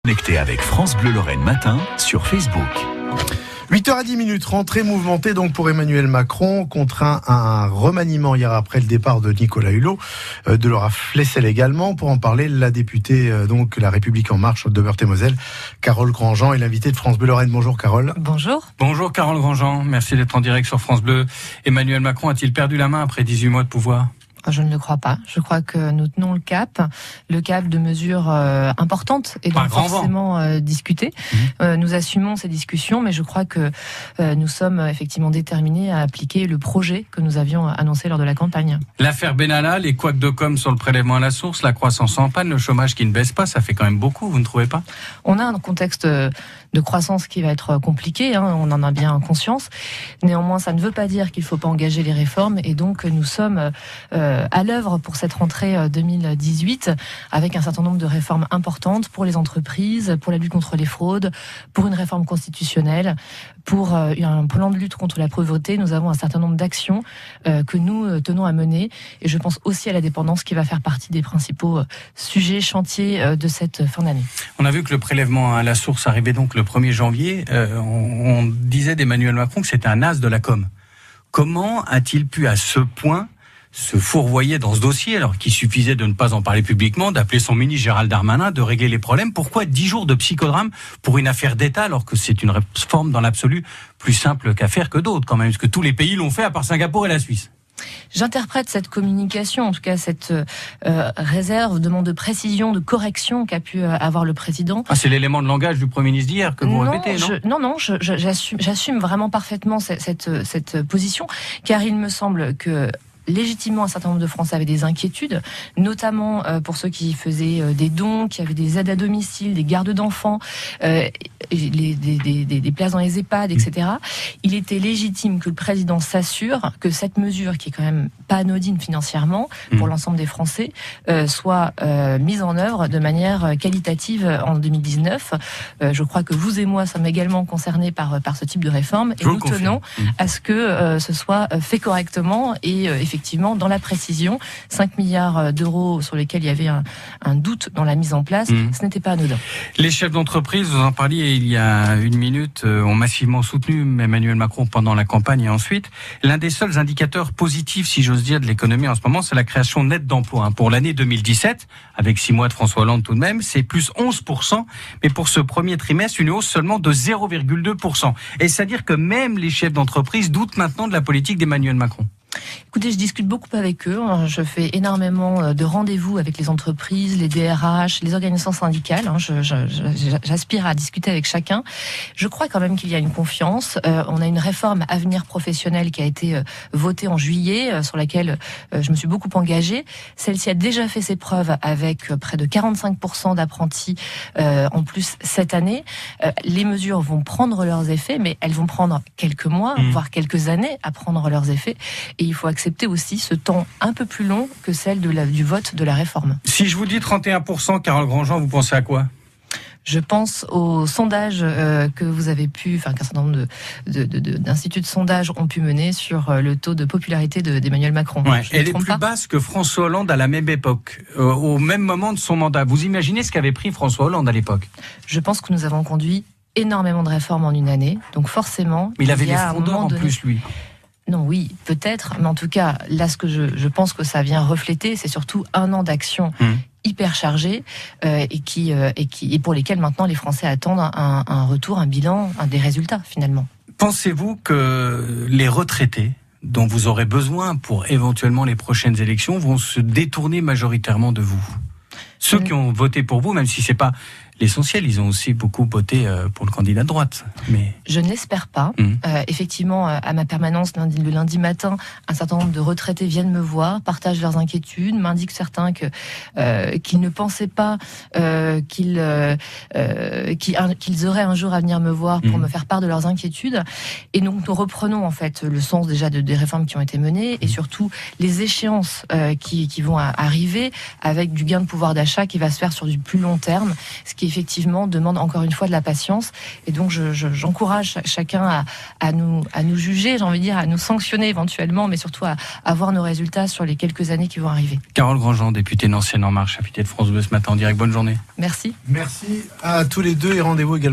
Connecté avec France Bleu Lorraine Matin sur Facebook. 8h10, rentrée mouvementée donc pour Emmanuel Macron, contraint à un remaniement hier après le départ de Nicolas Hulot, de Laura Flessel également. Pour en parler, la députée donc La République En Marche de Meurthe-et-Moselle, Carole Grandjean, est l'invitée de France Bleu Lorraine. Bonjour Carole. Bonjour. Bonjour Carole Grandjean, merci d'être en direct sur France Bleu. Emmanuel Macron a-t-il perdu la main après 18 mois de pouvoir ? Je ne le crois pas. Je crois que nous tenons le cap de mesures importantes et donc forcément discutées. Nous assumons ces discussions, mais je crois que nous sommes effectivement déterminés à appliquer le projet que nous avions annoncé lors de la campagne. L'affaire Benalla, les couacs de com sur le prélèvement à la source, la croissance en panne, le chômage qui ne baisse pas, ça fait quand même beaucoup, vous ne trouvez pas ? On a un contexte de croissance qui va être compliqué, on en a bien conscience. Néanmoins, ça ne veut pas dire qu'il ne faut pas engager les réformes et donc nous sommes à l'œuvre pour cette rentrée 2018 avec un certain nombre de réformes importantes pour les entreprises, pour la lutte contre les fraudes, pour une réforme constitutionnelle, pour un plan de lutte contre la pauvreté. Nous avons un certain nombre d'actions que nous tenons à mener et je pense aussi à la dépendance qui va faire partie des principaux sujets chantiers de cette fin d'année. On a vu que le prélèvement à la source arrivait donc le 1er janvier. On disait d'Emmanuel Macron que c'était un as de la com. Comment a-t-il pu à ce point se fourvoyer dans ce dossier, alors qu'il suffisait de ne pas en parler publiquement, d'appeler son ministre Gérald Darmanin, de régler les problèmes? Pourquoi 10 jours de psychodrame pour une affaire d'État, alors que c'est une réforme dans l'absolu plus simple qu'à faire que d'autres quand même, parce que tous les pays l'ont fait à part Singapour et la Suisse? J'interprète cette communication, en tout cas cette réserve, demande de précision, de correction qu'a pu avoir le président. C'est l'élément de langage du Premier ministre d'hier que vous répétez, non ? J'assume vraiment parfaitement cette position, car il me semble que légitimement, un certain nombre de Français avaient des inquiétudes, notamment pour ceux qui faisaient des dons, qui avaient des aides à domicile, des gardes d'enfants, des places dans les EHPAD, etc. Il était légitime que le président s'assure que cette mesure, qui est quand même pas anodine financièrement pour l'ensemble des Français, soit mise en œuvre de manière qualitative en 2019. Je crois que vous et moi sommes également concernés par ce type de réforme et nous tenons à ce que ce soit fait correctement et effectivement dans la précision. 5 milliards d'euros sur lesquels il y avait un doute dans la mise en place, ce n'était pas anodin. Les chefs d'entreprise, vous en parliez il y a une minute, ont massivement soutenu Emmanuel Macron pendant la campagne et ensuite. L'un des seuls indicateurs positifs, si j'ose dire, de l'économie en ce moment, c'est la création nette d'emplois. Pour l'année 2017, avec 6 mois de François Hollande tout de même, c'est plus 11%, mais pour ce premier trimestre, une hausse seulement de 0,2%. Et c'est-à-dire que même les chefs d'entreprise doutent maintenant de la politique d'Emmanuel Macron. Écoutez, je discute beaucoup avec eux. Je fais énormément de rendez-vous avec les entreprises, les DRH, les organisations syndicales. J'aspire à discuter avec chacun. Je crois quand même qu'il y a une confiance. On a une réforme Avenir Professionnel qui a été votée en juillet, sur laquelle je me suis beaucoup engagée. Celle-ci a déjà fait ses preuves avec près de 45% d'apprentis en plus cette année. Les mesures vont prendre leurs effets, mais elles vont prendre quelques mois, voire quelques années à prendre leurs effets. Et il faut accepter aussi ce temps un peu plus long que celle du vote de la réforme. Si je vous dis 31%, Carole Grandjean, vous pensez à quoi ? Je pense aux sondages que vous avez qu'un certain nombre d'instituts de sondage ont pu mener sur le taux de popularité d'Emmanuel Macron. Ouais, elle est plus basse que François Hollande à la même époque, au même moment de son mandat. Vous imaginez ce qu'avait pris François Hollande à l'époque ? Je pense que nous avons conduit énormément de réformes en une année, donc forcément... Mais il avait les frondeurs en plus, lui. Non, oui, peut-être, mais en tout cas, là, ce que je pense que ça vient refléter, c'est surtout un an d'action hyper chargé et pour lesquels maintenant les Français attendent un retour, un bilan, des résultats finalement. Pensez-vous que les retraités dont vous aurez besoin pour éventuellement les prochaines élections vont se détourner majoritairement de vous ? Ceux qui ont voté pour vous, même si c'est pas l'essentiel, ils ont aussi beaucoup voté pour le candidat de droite. Mais... Je ne l'espère pas. Effectivement, à ma permanence le lundi matin, un certain nombre de retraités viennent me voir, partagent leurs inquiétudes, m'indiquent certains qu'ils ne pensaient pas qu'ils auraient un jour à venir me voir pour me faire part de leurs inquiétudes. Et donc nous reprenons en fait le sens déjà des réformes qui ont été menées et surtout les échéances qui vont arriver avec du gain de pouvoir d'achat qui va se faire sur du plus long terme, ce qui qui effectivement demande encore une fois de la patience. Et donc j'encourage chacun à nous juger, j'ai envie de dire, à nous sanctionner éventuellement, mais surtout à voir nos résultats sur les quelques années qui vont arriver. Carole Grandjean, députée Nancéenne En Marche, invitée de France Bleu ce matin en direct. Bonne journée. Merci. Merci à tous les deux et rendez-vous également